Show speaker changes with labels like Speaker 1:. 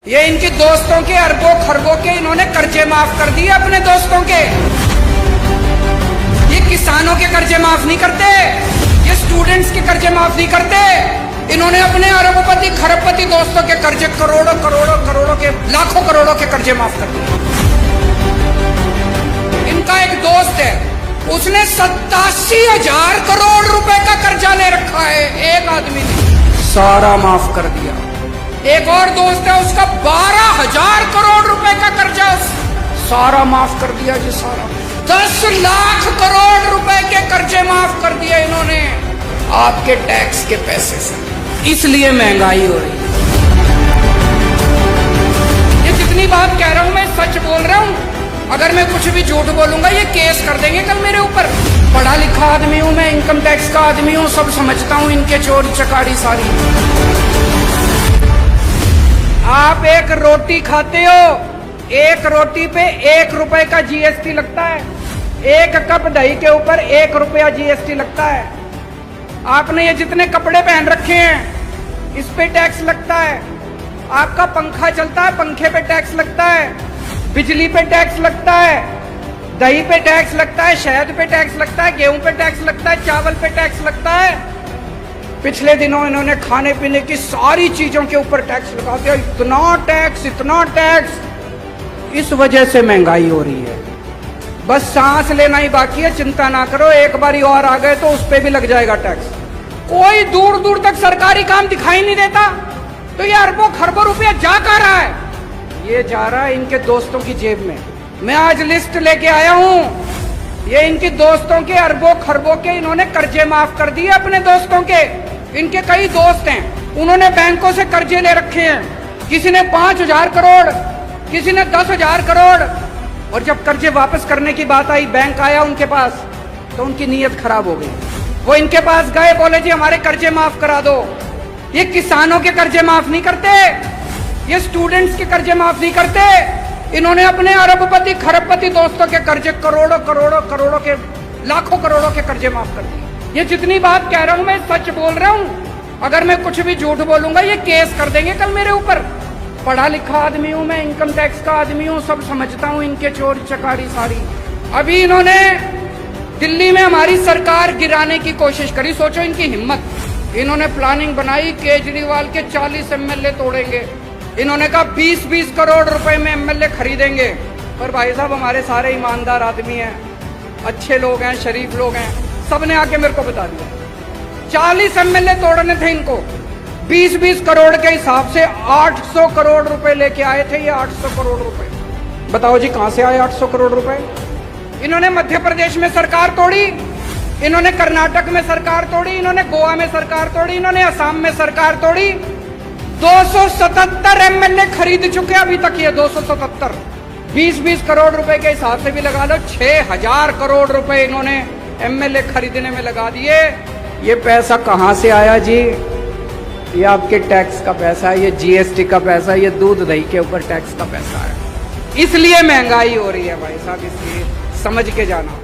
Speaker 1: ये इनके दोस्तों के अरबों खरबों के इन्होंने कर्जे माफ कर दिए अपने दोस्तों के। ये किसानों के कर्जे माफ नहीं करते, ये स्टूडेंट्स के कर्जे माफ नहीं करते। इन्होंने अपने अरबपति खरबपति दोस्तों के कर्जे करोड़ों करोड़ों करोड़ों के लाखों करोड़ों के कर्जे माफ कर दिए। इनका एक दोस्त है, उसने 87,000 करोड़ रुपए का कर्जा ले रखा है, एक आदमी ने सारा माफ कर दिया। एक और दोस्त है, उसका 12,000 करोड़ रुपए का कर्जा सारा माफ कर दिया जी, सारा 10 लाख करोड़ रुपए के कर्जे माफ कर दिए इन्होंने आपके टैक्स के पैसे से। इसलिए महंगाई हो रही है। ये जितनी बात कह रहा हूं मैं सच बोल रहा हूं। अगर मैं कुछ भी झूठ बोलूंगा ये केस कर देंगे कल मेरे ऊपर। पढ़ा लिखा आदमी हूं मैं, इनकम टैक्स का आदमी हूं, सब समझता हूं इनके चोरी चकारी सारी। आप एक रोटी खाते हो, एक रोटी पे 1 रुपए का जीएसटी लगता है। 1 कप दही के ऊपर 1 रुपया जीएसटी लगता है। आपने ये जितने कपड़े पहन रखे हैं इस पे टैक्स लगता है। आपका पंखा चलता है, पंखे पे टैक्स लगता है, बिजली पे टैक्स लगता है, दही पे टैक्स लगता है, शहद पे टैक्स लगता है, गेहूं पे टैक्स लगता है, चावल पे टैक्स लगता है। पिछले दिनों इन्होंने खाने पीने की सारी चीजों के ऊपर टैक्स लगा दिया। इतना टैक्स, इतना टैक्स। इस वजह से महंगाई हो रही है। बस सांस लेना ही बाकी है, चिंता ना करो, एक बारी और आ गए तो उस पे भी लग जाएगा टैक्स। कोई दूर दूर तक सरकारी काम दिखाई नहीं देता, तो ये अरबों खरबों रुपया जा कहाँ रहा है? ये जा रहा है इनके दोस्तों की जेब में। मैं आज लिस्ट लेके आया हूं, ये इनके दोस्तों के अरबों खरबों के इन्होंने कर्जे माफ कर दिए अपने दोस्तों के। इनके कई दोस्त हैं, उन्होंने बैंकों से कर्जे ले रखे हैं। किसी ने 5,000 करोड़, किसी ने 10,000 करोड़। और जब कर्जे वापस करने की बात आई, बैंक आया उनके पास, तो उनकी नीयत खराब हो गई। वो इनके पास गए, बोले जी हमारे कर्जे माफ करा दो। ये किसानों के कर्जे माफ नहीं करते, ये स्टूडेंट्स के कर्जे माफ नहीं करते। इन्होंने अपने अरबपति खरबपति दोस्तों के कर्जे करोड़ों करोड़ों करोड़ों के लाखों करोड़ों के कर्जे माफ कर दिए। ये जितनी बात कह रहा हूं मैं सच बोल रहा हूं। अगर मैं कुछ भी झूठ बोलूंगा ये केस कर देंगे कल मेरे ऊपर। पढ़ा लिखा आदमी हूं मैं, इनकम टैक्स का आदमी हूं, सब समझता हूं इनके चोरी चकारी सारी। अभी इन्होंने दिल्ली में हमारी सरकार गिराने की कोशिश करी, सोचो इनकी हिम्मत। इन्होंने प्लानिंग बनाई, केजरीवाल के 40 एमएलए तोड़ेंगे। इन्होंने कहा 20-20 करोड़ रुपए में एमएलए खरीदेंगे। पर भाई साहब हमारे सारे ईमानदार आदमी हैं, अच्छे लोग हैं, शरीफ लोग हैं, सबने आके मेरे को बता दिया 40 एमएलए तोड़ने थे इनको। 20-20 करोड़ के हिसाब से 800 करोड़ रुपए लेके आए थे ये। 800 करोड़ रुपए बताओ जी कहां से आए 800 करोड़ रुपए? इन्होंने मध्य प्रदेश में सरकार तोड़ी, इन्होंने कर्नाटक में सरकार तोड़ी, इन्होंने गोवा में सरकार तोड़ी, इन्होंने असम में सरकार तोड़ी। 277 एमएलए खरीद चुके अभी तक ये। 277 20-20 करोड़ रुपए के हिसाब से भी लगा लो, 6,000 करोड़ रुपए इन्होंने एमएलए खरीदने में लगा दिए। ये पैसा कहां से आया जी? ये आपके टैक्स का पैसा है, ये जीएसटी का पैसा है, ये दूध दही के ऊपर टैक्स का पैसा है। इसलिए महंगाई हो रही है भाई साहब, इसलिए समझ के जाना।